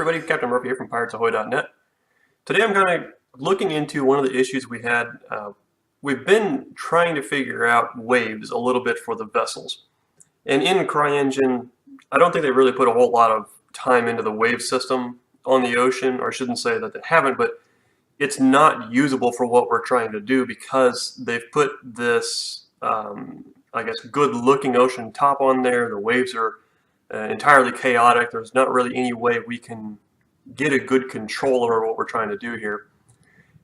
everybody, Captain Murphy here from PiratesAhoy.net. Today I'm kind of looking into one of the issues we had. We've been trying to figure out waves a little bit for the vessels. And in CryEngine, I don't think they really put a whole lot of time into the wave system on the ocean, or I shouldn't say that they haven't, but it's not usable for what we're trying to do because they've put this, I guess, good-looking ocean top on there. The waves are entirely chaotic. There's not really any way we can get a good control over what we're trying to do here.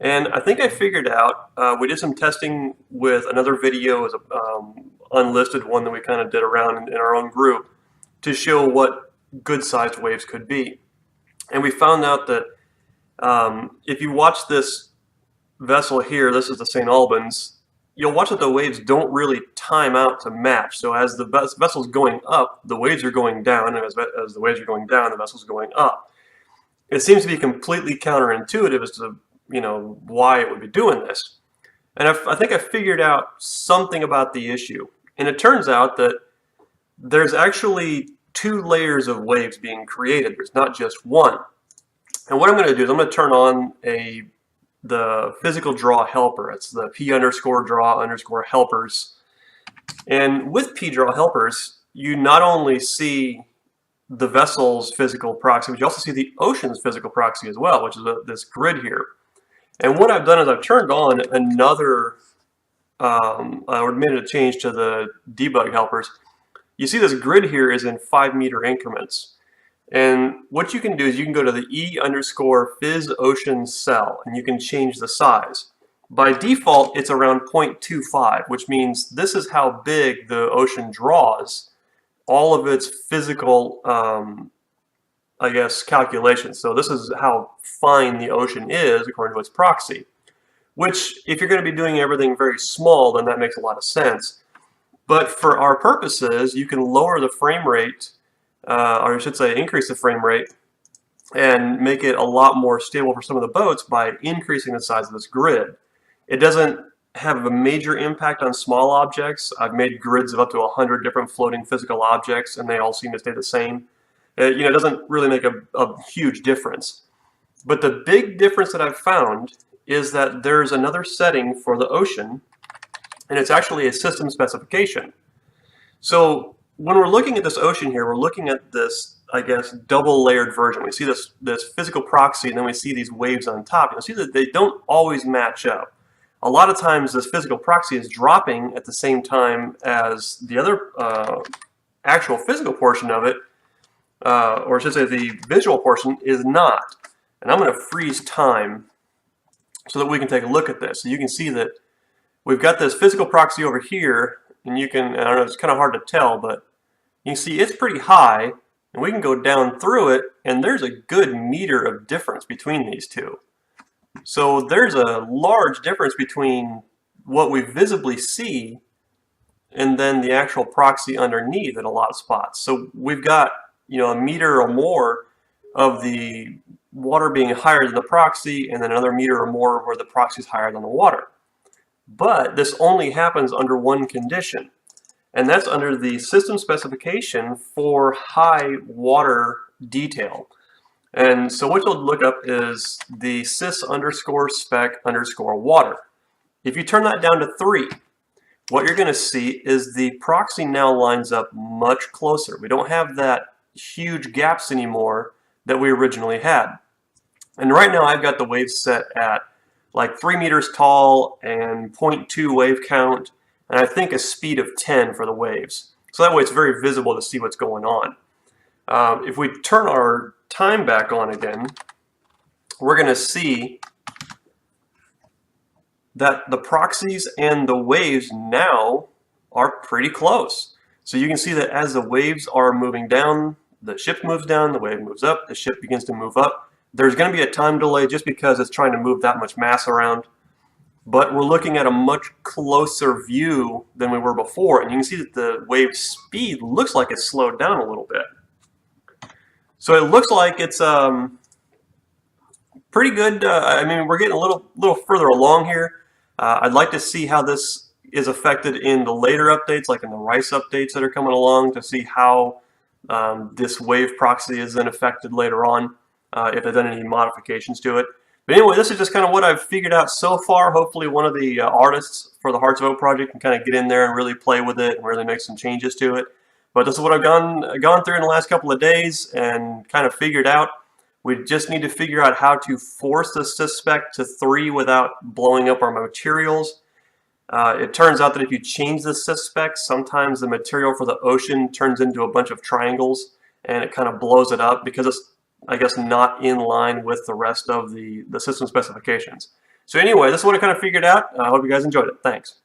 And I think I figured out, we did some testing with another video as an unlisted one that we kind of did around in our own group to show what good-sized waves could be. And we found out that if you watch this vessel here, this is the St. Albans, you'll watch that the waves don't really time out to match. So as the vessel's going up, the waves are going down, and as the waves are going down, the vessel's going up. It seems to be completely counterintuitive as to, why it would be doing this. And I think I figured out something about the issue. And it turns out that there's actually two layers of waves being created. There's not just one. And what I'm going to do is I'm going to turn on the physical draw helper. It's the P_draw_helpers. And with P_draw helpers, you not only see the vessel's physical proxy, but you also see the ocean's physical proxy as well, which is this grid here. And what I've done is I've turned on another, or made a change to the debug helpers. You see this grid here is in 5-meter increments. And what you can do is you can go to the E_PhysOcean cell and you can change the size. By default, it's around 0.25, which means this is how big the ocean draws all of its physical, calculations. So this is how fine the ocean is according to its proxy, which if you're going to be doing everything very small, then that makes a lot of sense. But for our purposes, you can lower the frame rate, or I should say increase the frame rate, and make it a lot more stable for some of the boats by increasing the size of this grid. It doesn't have a major impact on small objects. I've made grids of up to 100 different floating physical objects, and they all seem to stay the same. It doesn't really make a huge difference. But the big difference that I've found is that there's another setting for the ocean, and it's actually a system specification. So when we're looking at this ocean here, we're looking at this, double layered version. We see this physical proxy, and then we see these waves on top. You'll see that they don't always match up. A lot of times this physical proxy is dropping at the same time as the other actual physical portion of it, or I should say the visual portion is not. And I'm going to freeze time so that we can take a look at this. So you can see that we've got this physical proxy over here, and you can, I don't know, it's kind of hard to tell, but you can see it's pretty high, and we can go down through it, and there's a good meter of difference between these two. So there's a large difference between what we visibly see and then the actual proxy underneath at a lot of spots. So we've got, a meter or more of the water being higher than the proxy, and then another meter or more where the proxy is higher than the water. But this only happens under one condition, and that's under the system specification for high water detail. And so what you'll look up is the sys_spec_water. If you turn that down to 3, what you're going to see is the proxy now lines up much closer. We don't have that huge gaps anymore that we originally had. And right now I've got the waves set at like 3 meters tall and 0.2 wave count, and I think a speed of 10 for the waves. So that way it's very visible to see what's going on. If we turn our time back on again, we're going to see that the proxies and the waves now are pretty close. So you can see that as the waves are moving down, the ship moves down, the wave moves up, the ship begins to move up. There's going to be a time delay just because it's trying to move that much mass around. But we're looking at a much closer view than we were before, and you can see that the wave speed looks like it's slowed down a little bit. So it looks like it's pretty good. We're getting a little further along here. I'd like to see how this is affected in the later updates, like in the RICE updates that are coming along, to see how this wave proxy is then affected later on. if they've done any modifications to it. But anyway, this is just kind of what I've figured out so far. Hopefully one of the artists for the Hearts of Oak project can kind of get in there and really play with it and really make some changes to it. But this is what I've gone through in the last couple of days and kind of figured out. We just need to figure out how to force the sysspec to 3 without blowing up our materials. It turns out that if you change the sysspec, sometimes the material for the ocean turns into a bunch of triangles and it kind of blows it up because it's, I guess, not in line with the rest of the system specifications. So anyway, this is what I kind of figured out. I hope you guys enjoyed it. Thanks.